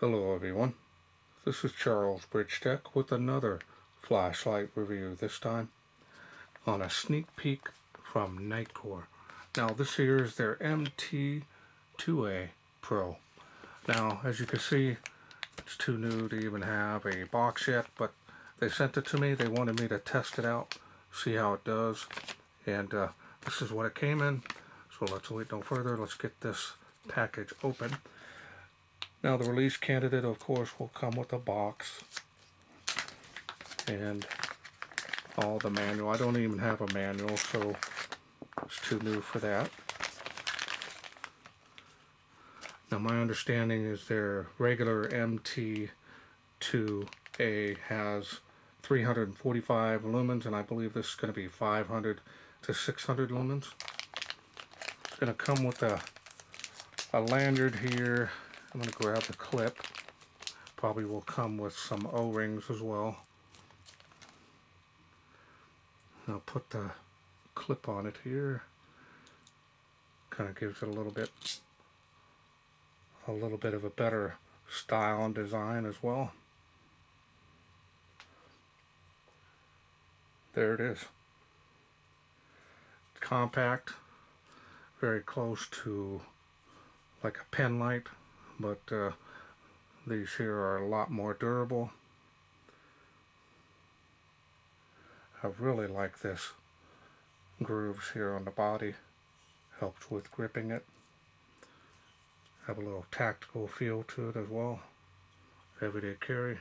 Hello everyone, this is Charles BridgTec with another flashlight review, this time on a sneak peek from Nitecore. Now this here is their MT2A Pro. Now as you can see, it's too new to even have a box yet, but they sent it to me. They wanted me to test it out, see how it does, and this is what it came in. So let's wait no further, let's get this package open. Now the release candidate, of course, will come with a box and all the manual. I don't even have a manual, so it's too new for that. Now my understanding is their regular MT2A has 345 lumens, and I believe this is going to be 500 to 600 lumens. It's going to come with a lanyard here. I'm going to grab the clip. Probably will come with some O-rings as well. I'll put the clip on it here. Kind of gives it a little bit of a better style and design as well. There it is. Compact, very close to like a pen light, but these here are a lot more durable. I really like this grooves here on the body, helps with gripping it. Have a little tactical feel to it as well. Everyday carry.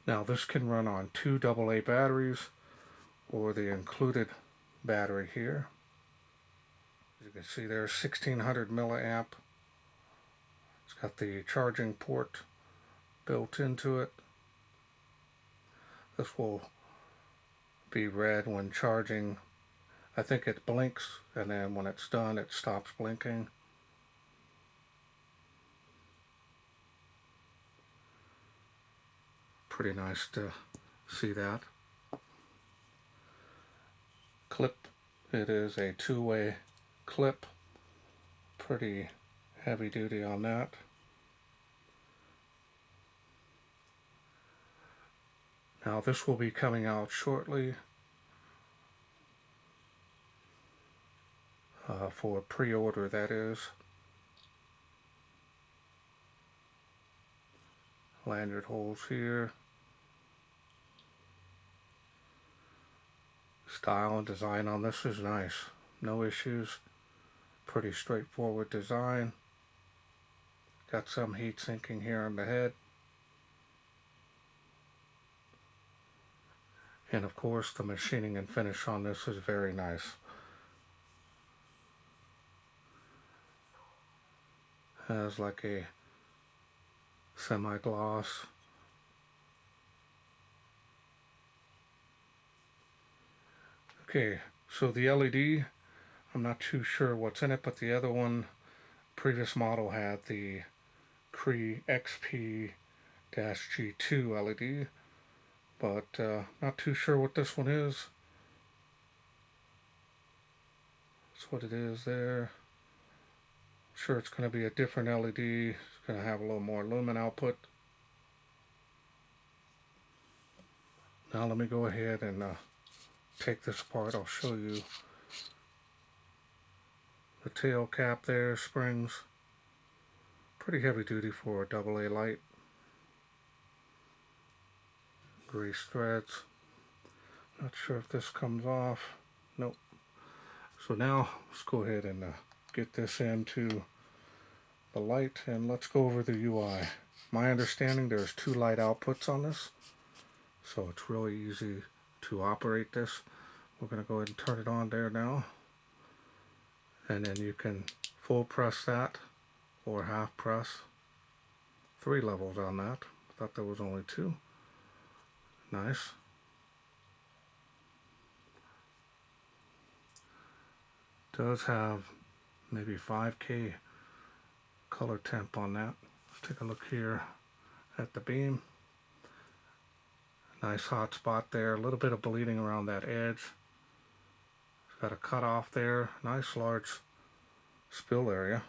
Now this can run on 2 AA batteries or the included battery here. As you can see there's 1600 milliamp. It's got the charging port built into it. This will be red when charging. I think it blinks, and then when it's done it stops blinking. Pretty nice to see that. Clip, it is a two-way clip. Pretty heavy duty on that. Now this will be coming out shortly for pre-order, that is. Lanyard holes here. Style and design on this is nice. No issues. Pretty straightforward design. Got some heat sinking here on the head. And of course the machining and finish on this is very nice. Has like a semi-gloss. Okay, so the LED, I'm not too sure what's in it, but the other one, previous model, had the Cree XP-G2 LED, but not too sure what this one is. That's what it is there. Sure, it's going to be a different LED. It's going to have a little more lumen output. Now let me go ahead and take this apart. I'll show you the tail cap there, springs. Pretty heavy duty for a AA light. Grease threads. Not sure if this comes off. Nope. So now let's go ahead and get this into the light, and let's go over the UI. My understanding, there's 2 light outputs on this, so it's really easy to operate this. We're going to go ahead and turn it on there now, and then you can full press that or half press. 3 levels on that. I thought there was only 2. Nice. Does have maybe 5K color temp on that. Let's take a look here at the beam. Nice hot spot there, a little bit of bleeding around that edge. It's got a cut off there, nice large spill area.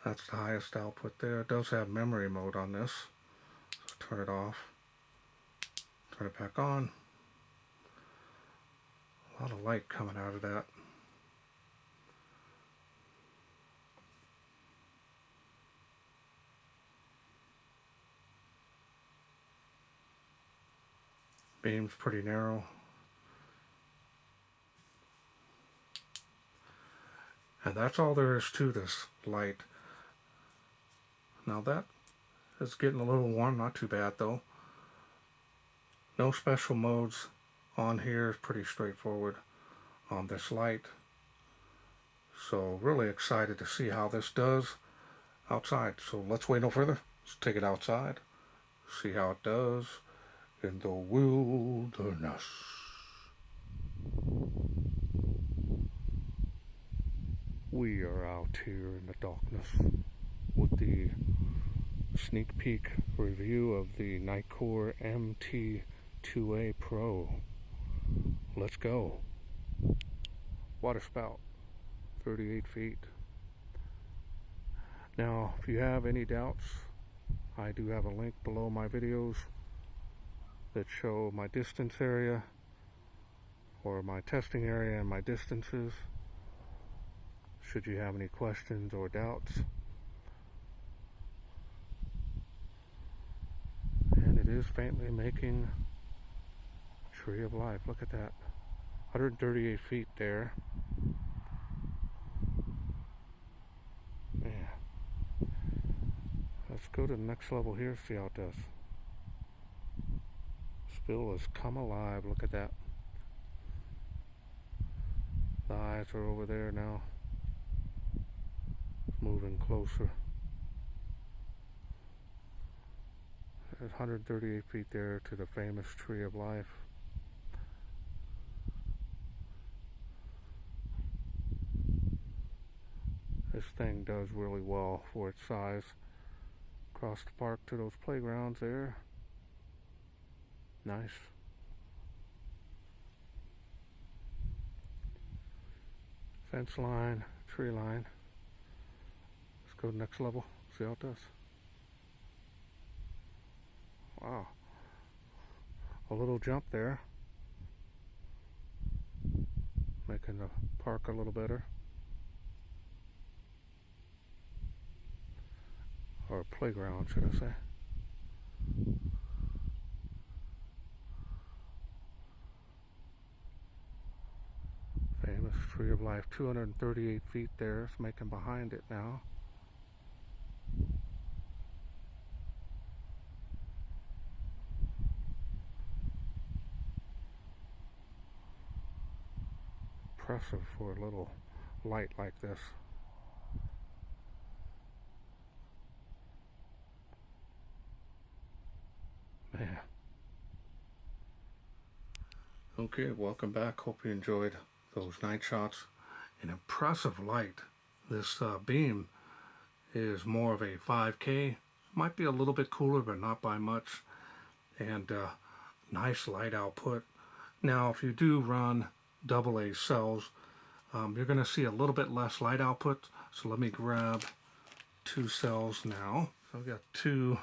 That's the highest output there. It does have memory mode on this. So turn it off. Turn it back on. A lot of light coming out of that. Beam's pretty narrow. And that's all there is to this light. Now that is getting a little warm, not too bad though. No special modes on here, pretty straightforward on this light. So really excited to see how this does outside. So let's wait no further. Let's take it outside, see how it does in the wilderness. We are out here in the darkness with the sneak peek review of the Nitecore MT2A Pro. Let's go. Water spout, 38 feet. Now, if you have any doubts, I do have a link below my videos that show my distance area or my testing area and my distances. Should you have any questions or doubts. And it is faintly making Tree of Life. Look at that. 138 feet there. Man. Let's go to the next level here, see how it does. Spill has come alive. Look at that. The eyes are over there now. Moving closer. There's 138 feet there to the famous Tree of Life. This thing does really well for its size. Across the park to those playgrounds there. Nice. Fence line, tree line. Let's go to the next level, see how it does. Wow. A little jump there. Making the park a little better. Or playground, should I say. Famous Tree of Life, 238 feet there. It's making behind it now. Impressive for a little light like this. Man. Okay, welcome back. Hope you enjoyed those night shots. An impressive light. This beam is more of a 5K. Might be a little bit cooler, but not by much. And nice light output. Now, if you do run AA cells, you're going to see a little bit less light output. So let me grab 2 cells now. So I've got 2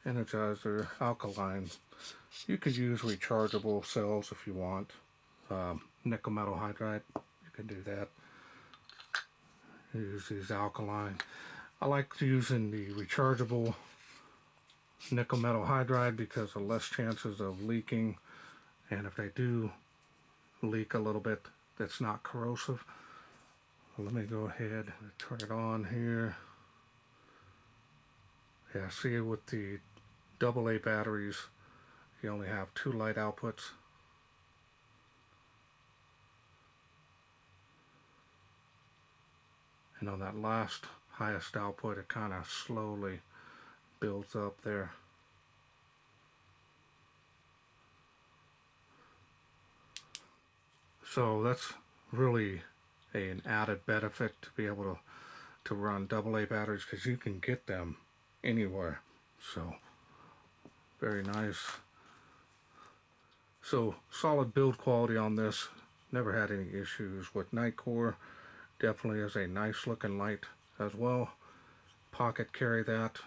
Energizer alkaline. You could use rechargeable cells if you want. Nickel metal hydride, you can do that. Use these alkaline. I like using the rechargeable nickel metal hydride because of less chances of leaking, and if they do leak a little bit, that's not corrosive. Let me go ahead and turn it on here. Yeah, see, with the AA batteries, you only have 2 light outputs. And on that last highest output, it kind of slowly builds up there. So that's really an added benefit to be able to run AA batteries, because you can get them anywhere. So very nice. So solid build quality on this. Never had any issues with Nitecore. Definitely is a nice looking light as well. Pocket carry that,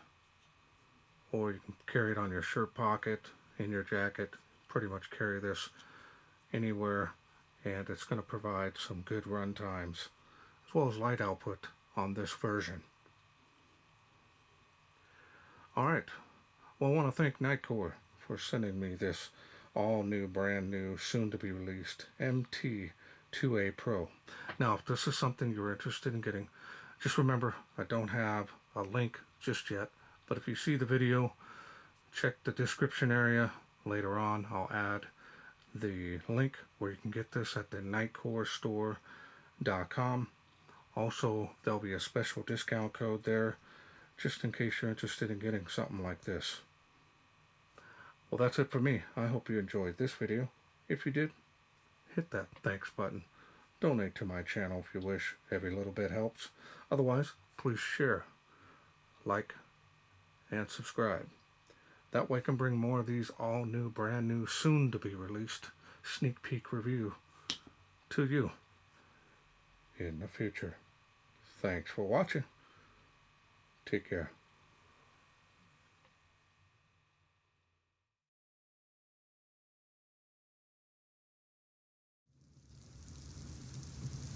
or you can carry it on your shirt pocket, in your jacket. Pretty much carry this anywhere, and it's going to provide some good run times as well as light output on this version. Alright, well, I want to thank Nitecore for sending me this all new, brand new, soon to be released MT2A Pro. Now, if this is something you're interested in getting, just remember I don't have a link just yet, but if you see the video, check the description area. Later on I'll add the link where you can get this at the NitecoreStore.com. Also, there'll be a special discount code there just in case you're interested in getting something like this. Well, that's it for me. I hope you enjoyed this video. If you did, hit that thanks button. Donate to my channel if you wish. Every little bit helps. Otherwise, please share, like, and subscribe. That way I can bring more of these all new, brand new, soon to be released sneak peek review to you in the future. Thanks for watching. Take care.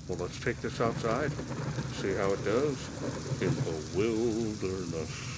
Well, let's take this outside, see how it does in the wilderness.